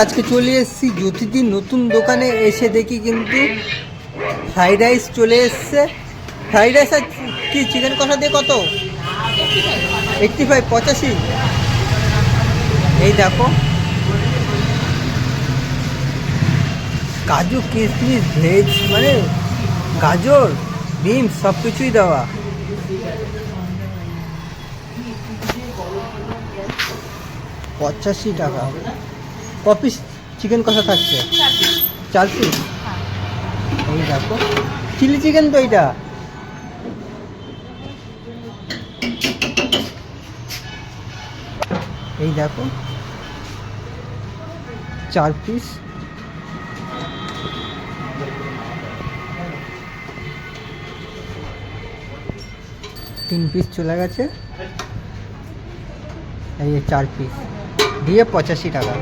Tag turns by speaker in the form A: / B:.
A: আজকে চলে এসেছি জ্যোতিদির নতুন দোকানে। এসে দেখি কিন্তু ফ্রাইড রাইস চলে এসছে। ফ্রাইড রাইস আর কি চিকেন কষা দিয়ে কত? 85, 85। এই দেখো কাজু কিশমিশ ভেজ মানে গাজর ডিম সব কিছুই দেওয়া। ৳85। ক পিস চিকেন কষা থাকছে? 4 পিস। এই দেখো চিলি চিকেন তো এইটা। এই দেখো 4 পিস। তিন পিস চলে গেছে। এই 4 পিস দিয়ে ৳85।